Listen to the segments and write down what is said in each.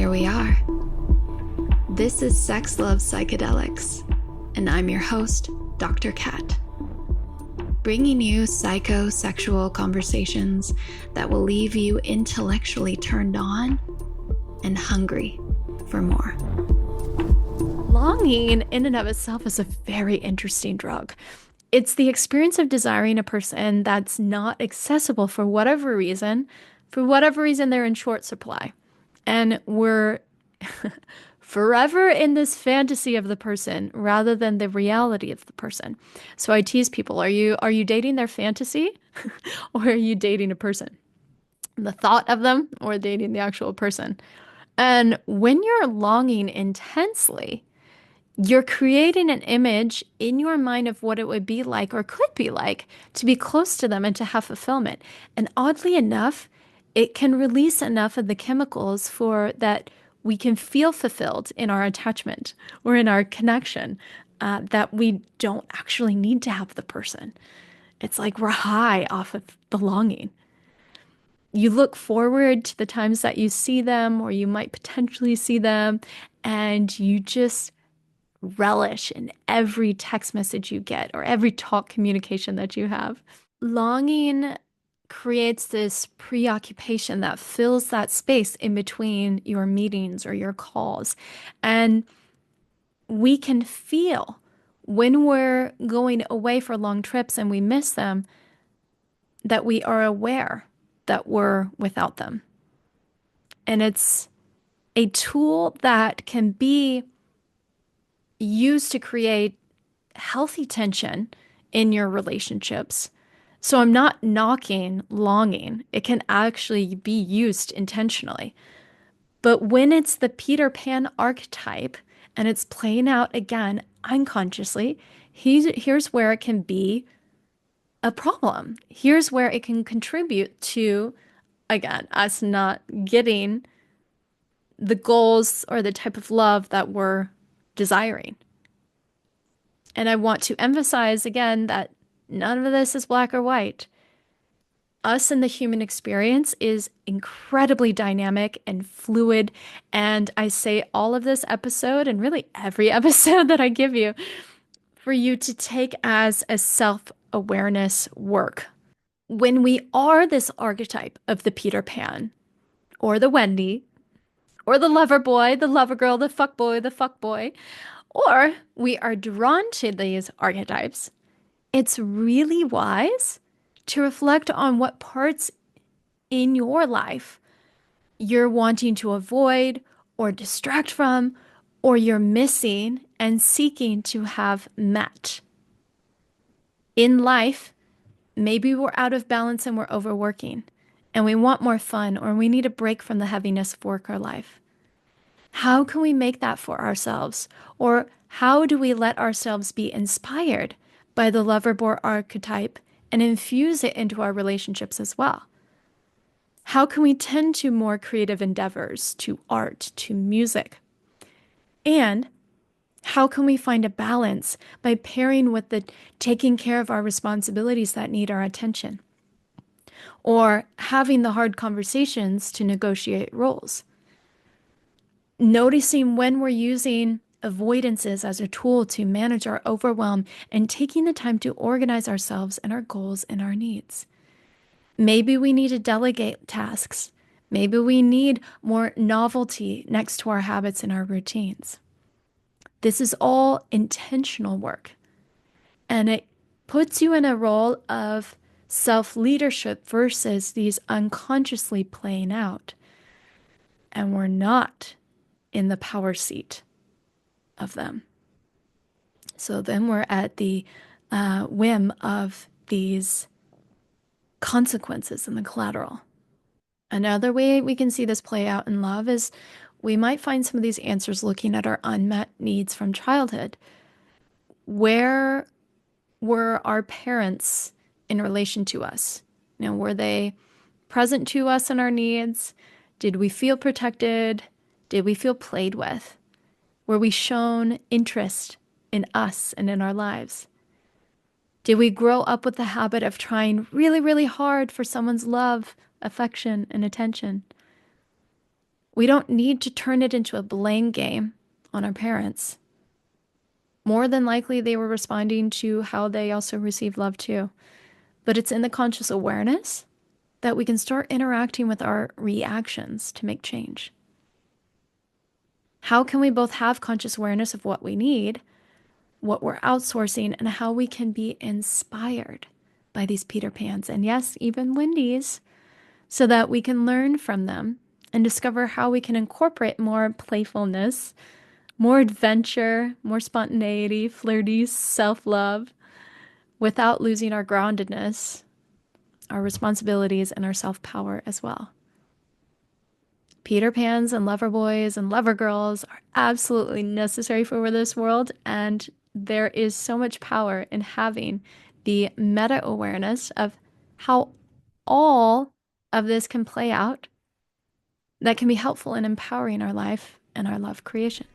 here we are. This is Sex Love Psychedelics, and I'm your host, Dr. Kat, bringing you psychosexual conversations that will leave you intellectually turned on and hungry for more. Longing in and of itself is a very interesting drug. It's the experience of desiring a person that's not accessible for whatever reason. For whatever reason, they're in short supply. And we're forever in this fantasy of the person rather than the reality of the person. So I tease people, are you dating their fantasy or are you dating a person? The thought of them or dating the actual person? And when you're longing intensely, you're creating an image in your mind of what it would be like or could be like to be close to them and to have fulfillment. And oddly enough, it can release enough of the chemicals for that we can feel fulfilled in our attachment or in our connection, that we don't actually need to have the person. It's like we're high off of the longing. You look forward to the times that you see them or you might potentially see them, and you just relish in every text message you get or every talk communication that you have. Longing creates this preoccupation that fills that space in between your meetings or your calls. And we can feel when we're going away for long trips and we miss them that we are aware that we're without them. And it's a tool that can be used to create healthy tension in your relationships. So I'm not knocking longing. It can actually be used intentionally. But when it's the Peter Pan archetype and it's playing out again unconsciously, here's where it can be a problem. Here's where it can contribute to, again, us not getting the goals or the type of love that we're desiring. And I want to emphasize again that none of this is black or white. Us and the human experience is incredibly dynamic and fluid. And I say all of this episode and really every episode that I give you for you to take as a self-awareness work. When we are this archetype of the Peter Pan or the Wendy or the lover boy, the lover girl, the fuck boy, or we are drawn to these archetypes, it's really wise to reflect on what parts in your life you're wanting to avoid or distract from, or you're missing and seeking to have met. In life, maybe we're out of balance and we're overworking, and we want more fun, or we need a break from the heaviness of work or life. How can we make that for ourselves? Or how do we let ourselves be inspired by the lover boy archetype and infuse it into our relationships as well? How can we tend to more creative endeavors, to art, to music? And how can we find a balance by pairing with the taking care of our responsibilities that need our attention? Or having the hard conversations to negotiate roles? Noticing when we're using avoidances as a tool to manage our overwhelm and taking the time to organize ourselves and our goals and our needs. Maybe we need to delegate tasks. Maybe we need more novelty next to our habits and our routines. This is all intentional work. And it puts you in a role of self-leadership versus these unconsciously playing out. And we're not in the power seat of them. So then we're at the whim of these consequences and the collateral. Another way we can see this play out in love is we might find some of these answers looking at our unmet needs from childhood. Where were our parents in relation to us? You know, were they present to us in our needs? Did we feel protected? Did we feel played with? Were we shown interest in us and in our lives? Did we grow up with the habit of trying really, really hard for someone's love, affection, and attention? We don't need to turn it into a blame game on our parents. More than likely, they were responding to how they also received love too. But it's in the conscious awareness that we can start interacting with our reactions to make change. How can we both have conscious awareness of what we need, what we're outsourcing, and how we can be inspired by these Peter Pans, and yes, even Wendy's, so that we can learn from them and discover how we can incorporate more playfulness, more adventure, more spontaneity, flirty, self-love, without losing our groundedness, our responsibilities, and our self-power as well. Peter Pans and lover boys and lover girls are absolutely necessary for this world, and there is so much power in having the meta-awareness of how all of this can play out that can be helpful in empowering our life and our love creation.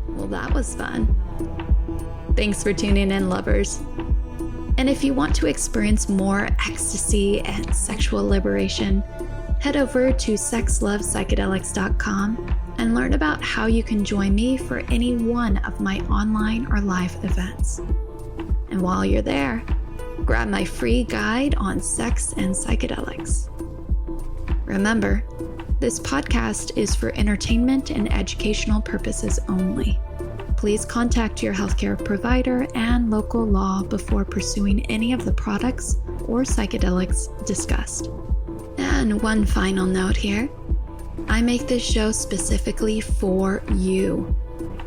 Well, that was fun. Thanks for tuning in, lovers. And if you want to experience more ecstasy and sexual liberation, head over to sexlovepsychedelics.com and learn about how you can join me for any one of my online or live events. And while you're there, grab my free guide on sex and psychedelics. Remember, this podcast is for entertainment and educational purposes only. Please contact your healthcare provider and local law before pursuing any of the products or psychedelics discussed. And one final note here. I make this show specifically for you.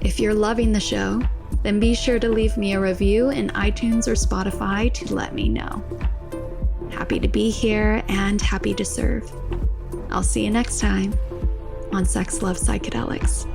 If you're loving the show, then be sure to leave me a review in iTunes or Spotify to let me know. Happy to be here and happy to serve. I'll see you next time on Sex, Love, Psychedelics.